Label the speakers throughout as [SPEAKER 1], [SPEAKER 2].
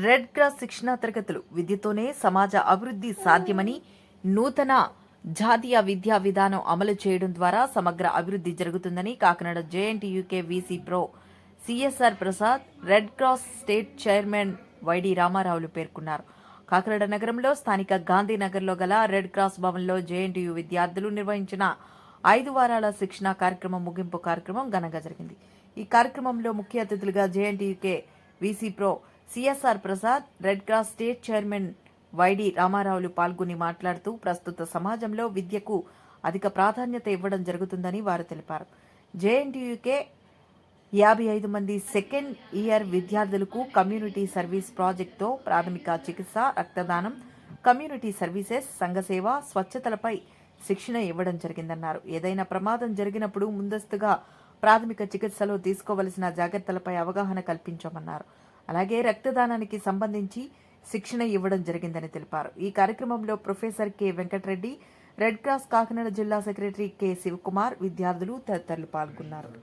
[SPEAKER 1] Red cross శిక్షణా తరగతులు విద్యతోనే సమాజ అభివృద్ధి సాధ్యమని, నూతన జాతీయ విద్యా విధానం అమలు చేయడం ద్వారా సమగ్ర అభివృద్ధి జరుగుతుందని Kakinada JNTUK VC pro CSR Prasad, red cross state chairman YD రామారావులు పేర్కొన్నారు. కాకినాడ నగరంలో స్థానిక గాంధీనగర్లో గల రెడ్ క్రాస్ భవన్లో జేఎన్టీయూ విద్యార్థులు నిర్వహించిన 5 వారాల శిక్షణా కార్యక్రమం ముగింపు కార్యక్రమం ఘనంగా జరిగింది. ఈ కార్యక్రమంలో ముఖ్య అతిథులుగా JNTUK VC pro CSR Prasad, red cross state chairman YD రామారావులు పాల్గొని మాట్లాడుతూ ప్రస్తుత సమాజంలో విద్యకు అధిక ప్రాధాన్యత ఇవ్వడం జరుగుతుందని వారు తెలిపారు. జేఎన్టీయూకే 55 మంది సెకండ్ ఇయర్ విద్యార్థులకు కమ్యూనిటీ సర్వీస్ ప్రాజెక్టుతో ప్రాథమిక చికిత్స, రక్తదానం, కమ్యూనిటీ సర్వీసెస్, సంఘసేవ, స్వచ్ఛతలపై శిక్షణ ఇవ్వడం జరిగిందన్నారు. ఏదైనా ప్రమాదం జరిగినప్పుడు ముందస్తుగా ప్రాథమిక చికిత్సలో తీసుకోవలసిన జాగ్రత్తలపై అవగాహన కల్పించామన్నారు. అలాగే రక్తదానానికి సంబంధించి శిక్షణ ఇవ్వడం జరిగిందని తెలిపారు. ఈ కార్యక్రమంలో professor K Venkatareddy, Red Cross Kakinada జిల్లా సెక్రటరీ కె శివకుమార్, విద్యార్థులు తదితరులు పాల్గొన్నారు.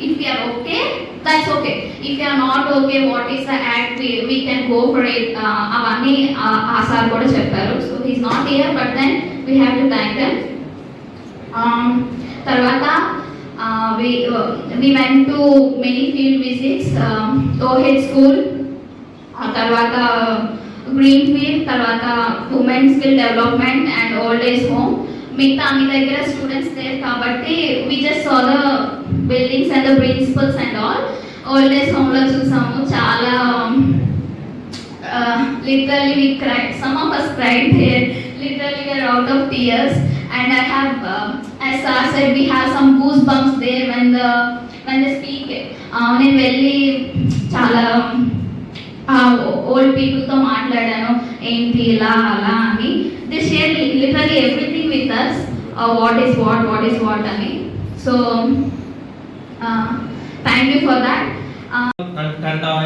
[SPEAKER 2] if we are okay, that's okay. If you are not okay, what is the act, we can go for it. Avani Asar kuda chepparu. So he's not here, but then we have to thank them. Tarvata we went to many field visits, OH school, tarvata Greenfield, tarvata women skill development and old age home. మిగతా అన్ని దగ్గర students లేరు కాబట్టి we just saw the buildings and the principals and all. Old age home లో చూసాము, చాలా literally we cried, some of us cried there, literally we are out of tears. And I have as Sir said, we have some goosebumps there when they speak. నేను వెళ్ళి చాలా old పీపుల్తో మాట్లాడాను, ఏంటి ఇలా అలా అని. They share literally everything with us, what is what అని. So thank you for that.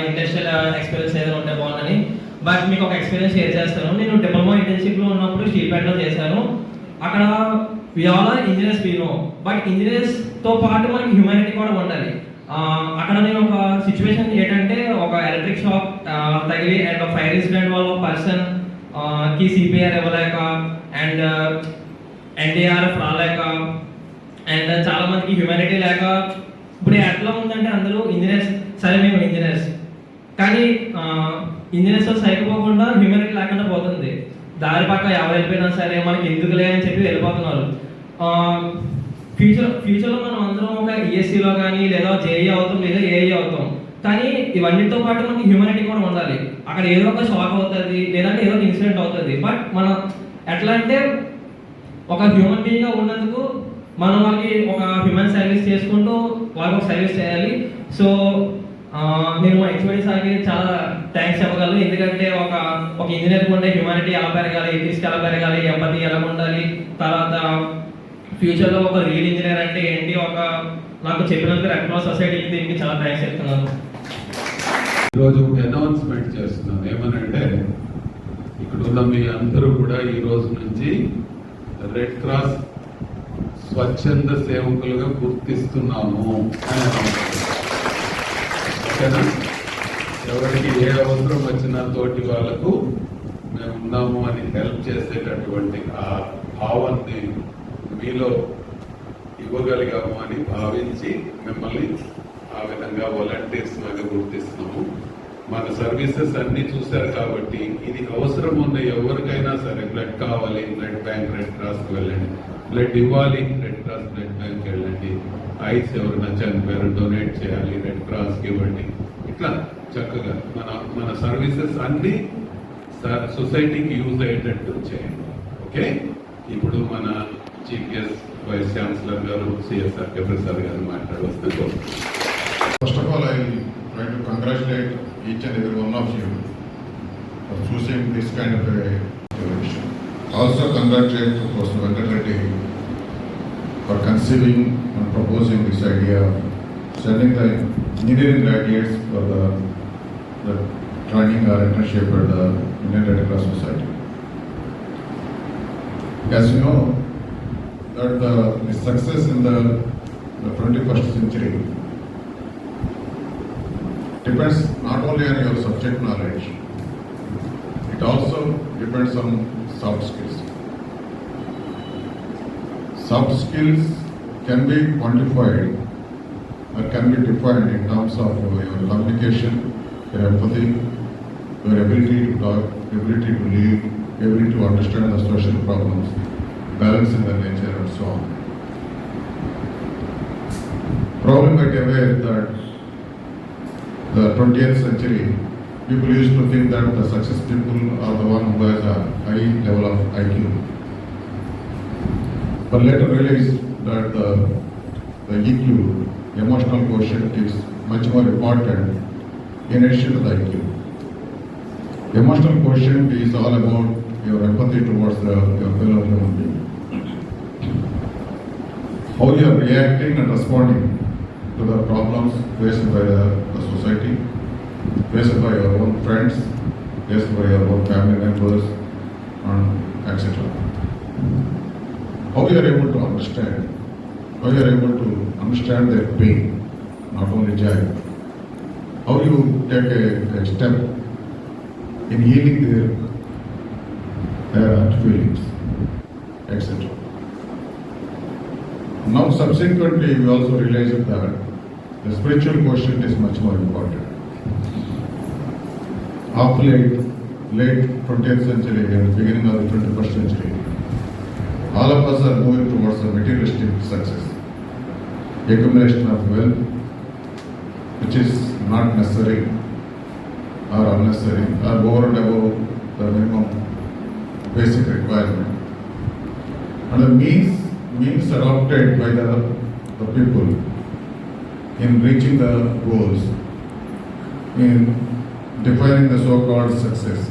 [SPEAKER 3] Industrial experience ఏదైనా ఉంటే బాగుందని. బట్ మీకు ఒక ఎక్స్పీరియన్స్ షేర్ చేస్తాను. నేను డిప్లొమా ఇంటర్న్షిప్లో ఉన్నప్పుడు స్టీల్పేటలో చేశాను. అక్కడ we all are engineers we know, but ఇంజనీర్స్తో పాటు మనకి హ్యూమానిటీ కూడా ఉండాలి. అక్కడ నేను ఒక సిచ్యువేషన్ ఏంటంటే, ఒక ఎలక్ట్రిక్ షాక్ తగిలి అండ్ ఫైర్ ఇన్సిడెంట్ వల్ల ఒక పర్సన్ కి సిపిఆర్ ఇవ్వలేక అండ్ ఎన్డీఆర్ఎఫ్ రాలేక అండ్ చాలా మందికి హ్యూమానిటీ లేక, ఇప్పుడు ఎట్లా ఉందంటే అందరూ ఇంజనీర్స్, సరే మేము ఇంజనీర్స్, కానీ ఇంజనీర్స్ సైకపోకుండా హ్యూమానిటీ లేకుండా పోతుంది. దారి పక్క ఎవరు వెళ్ళిపోయినా సరే మనకి ఎందుకులే అని చెప్పి వెళ్ళిపోతున్నారు. ఫ్యూచర్లో మనం అందరం ఒక ఈఎస్సీలో కానీ లేదా జేఈ అవుతాం లేదా ఏఈ అవుతాం, కానీ ఇవన్నిటితో పాటు మనకి హ్యూమానిటీ కూడా ఉండాలి. అక్కడ ఏదో ఒక షాక్ అవుతుంది లేదంటే ఏదో ఒక ఇన్సిడెంట్ అవుతుంది, బట్ మనం ఎట్లా అంటే ఒక హ్యూమన్ బీయింగ్గా ఉన్నందుకు మనం వాళ్ళకి ఒక హ్యూమన్ సర్వీస్ చేసుకుంటూ వాళ్ళకి ఒక సర్వీస్ చేయాలి. సో నేను మా హెచ్ఓడి సార్కి చాలా థ్యాంక్స్ చెప్పగలను, ఎందుకంటే ఒక ఇంజనీర్కి ఉండే హ్యూమానిటీ ఎలా పెరగాలి, ఎథిక్స్ ఎలా పెరగాలి, ఎంపతి ఎలా ఉండాలి, తర్వాత ఫ్యూచర్లో ఒక రియల్ ఇంజనీర్ అంటే ఏంటి, నాకు చెప్పినందుకు రెడ్ క్రాస్ సొసైటీకి దీనికి చాలా థ్యాంక్స్ చెప్తున్నాను.
[SPEAKER 4] ఈరోజు అనౌన్స్మెంట్ చేస్తున్నాను, ఏమనంటే ఇక్కడ ఉన్న మీ అందరూ కూడా ఈ రోజు నుంచి రెడ్ క్రాస్ స్వచ్ఛంద సేవకులుగా గుర్తిస్తున్నాము అని. ఓకేనా? ఎవరికి ఏ అవసరం వచ్చినా తోటి వాళ్ళకు మేము ఉన్నాము అని హెల్ప్ చేసేటటువంటి ఆ భావాన్ని మీలో ఇవ్వగలిగాము అని భావించి మిమ్మల్ని ఆ విధంగా వాలంటీర్స్ లాగా గుర్తిస్తున్నాము. మన సర్వీసెస్ అన్ని చూశారు కాబట్టి ఇది అవసరం ఉన్న ఎవరికైనా సరే బ్లడ్ కావాలి, బ్లడ్ బ్యాంక్ రెడ్ క్రాస్కి వెళ్ళండి, బ్లడ్ ఇవ్వాలి రెడ్ క్రాస్ బ్లడ్ బ్యాంక్ వెళ్ళండి, ఐస్ ఎవరైనా చనిపోయారు డొనేట్ చేయాలి రెడ్ క్రాస్కి ఇవ్వండి. ఇట్లా చక్కగా మన సర్వీసెస్ అన్ని సొసైటీకి యూజ్ అయ్యేటట్టు చేయండి. ఓకే, ఇప్పుడు మన చీఫ్ గెస్ట్ వైస్ ఛాన్సలర్ గారు సిఎస్ఆర్ కే ప్రసాద్ గారు మాట్లాడవస్తే.
[SPEAKER 5] First of all, I try to congratulate each and every one of you for choosing this kind of a evaluation. Also congratulate Professor Venkat Reddy for conceiving and proposing this idea of sending the engineering graduates for the training or internship at the Indian Red Cross Society. As you know, that the success in the 21st century depends not only on your subject knowledge, it also depends on soft skills. Soft skills can be quantified or can be defined in terms of your communication, your empathy, your ability to talk, ability to lead, ability to understand the social problems, balance in the nature and so on. Problem might be aware that the 20th century, people used to think that the success people are the one who has a high level of IQ. But later realized that the EQ, emotional quotient, is much more important in addition to the IQ. Emotional quotient is all about your empathy towards your fellow human being. How you are reacting and responding to the problems faced by the society, faced by your own friends, faced by your own family members, and etc. How you are able to understand how you are able to understand their pain, not only joy, how you take a step in healing their hurt feelings, etc. Now subsequently we also realized that the spiritual quotient is much more important. Of late 20th century and beginning of the 21st century, all of us are moving towards a materialistic success, accumulation of wealth, which is not necessary or unnecessary or over and above the minimum basic requirement. And the means adopted by the people in reaching the goals, in defining the so-called success,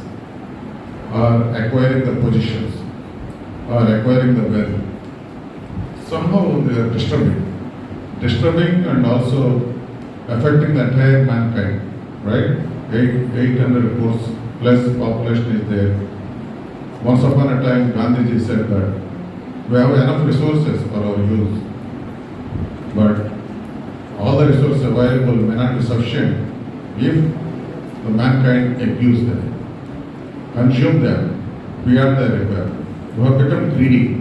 [SPEAKER 5] or acquiring the positions, or acquiring the wealth, somehow they are disturbing and also affecting the entire mankind, right? 800 crores plus population is there. Once upon a time, Gandhiji said that we have enough resources for our use, but all the resources available may not be sufficient if the mankind abuse them, consume them beyond their requirement. We have become greedy.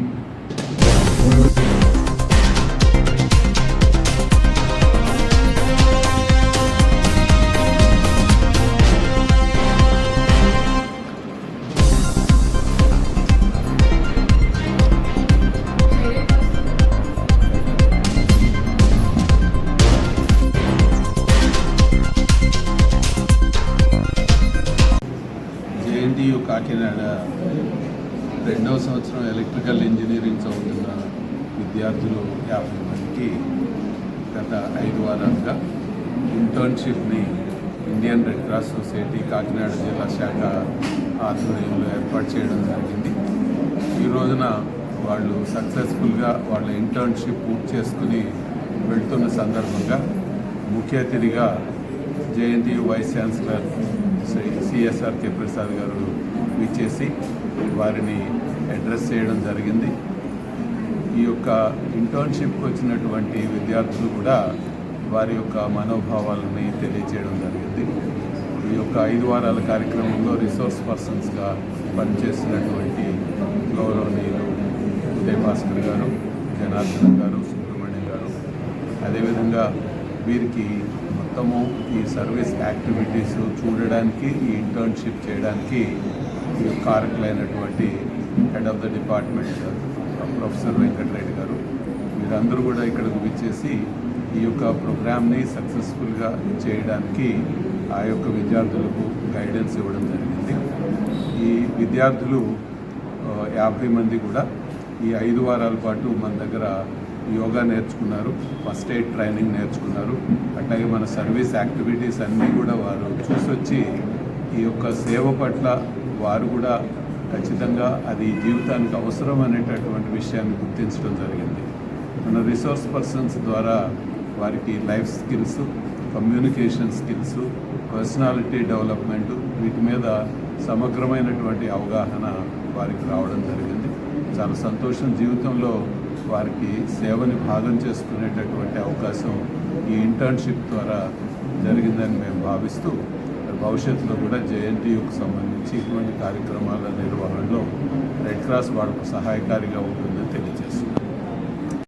[SPEAKER 4] JNTU Kakinada 2వ సంవత్సరం electrical engineering చదువుతున్న విద్యార్థులు 50 మందికి గత 5 వారాలుగా ఇంటర్న్షిప్ని Indian red cross society Kakinada జిల్లా శాఖ ఆధ్వర్యంలో ఏర్పాటు చేయడం జరిగింది. ఈ రోజున వాళ్ళు సక్సెస్ఫుల్గా వాళ్ళ ఇంటర్న్షిప్ పూర్తి చేసుకుని వెళ్తున్న సందర్భంగా ముఖ్య అతిథిగా JNTU vice chancellor CSR K Prasad garu విచ్చేసి వారిని అడ్రస్ చేయడం జరిగింది. ఈ యొక్క ఇంటర్న్షిప్కి వచ్చినటువంటి విద్యార్థులు కూడా వారి యొక్క మనోభావాలని తెలియచేయడం జరిగింది. ఈ యొక్క 5 వారాల కార్యక్రమంలో రిసోర్స్ పర్సన్స్గా పనిచేస్తున్నటువంటి గౌరవనీయులు ఉదయ్ భాస్కర్ గారు, జనార్దన్ గారు, సుబ్రహ్మణ్యం గారు, అదేవిధంగా వీరికి మొత్తము ఈ సర్వీస్ యాక్టివిటీస్ చూడడానికి, ఈ ఇంటర్న్షిప్ చేయడానికి ఈ కారకులైనటువంటి head of the department professor Venkata Reddy గారు, వీరందరూ కూడా ఇక్కడికి విచ్చేసి ఈ యొక్క ప్రోగ్రామ్ని సక్సెస్ఫుల్గా చేయడానికి ఆ యొక్క విద్యార్థులకు గైడెన్స్ ఇవ్వడం జరిగింది. ఈ విద్యార్థులు 50 మంది కూడా ఈ 5 వారాల పాటు మన దగ్గర యోగా నేర్చుకున్నారు, ఫస్ట్ ఎయిడ్ ట్రైనింగ్ నేర్చుకున్నారు. అట్లాగే మన సర్వీస్ యాక్టివిటీస్ అన్నీ కూడా వారు చూసొచ్చి ఈ యొక్క సేవ పట్ల వారు కూడా ఖచ్చితంగా అది జీవితానికి అవసరం అనేటటువంటి విషయాన్ని గుర్తించడం జరిగింది. మన రిసోర్స్ పర్సన్స్ ద్వారా వారికి life skills, communication skills, personality development వీటి మీద సమగ్రమైనటువంటి అవగాహన వారికి రావడం జరిగింది. చాలా సంతోషం. జీవితంలో వారికి సేవని భాగం చేసుకునేటటువంటి అవకాశం ఈ ఇంటర్న్షిప్ ద్వారా జరిగిందని మేము భావిస్తూ భవిష్యత్తులో కూడా జేఎన్టీయూకి సంబంధించి ఇటువంటి కార్యక్రమాల నిర్వహణలో రెడ్ క్రాస్ వాళ్ళకు సహాయకారిగా ఉంటుందని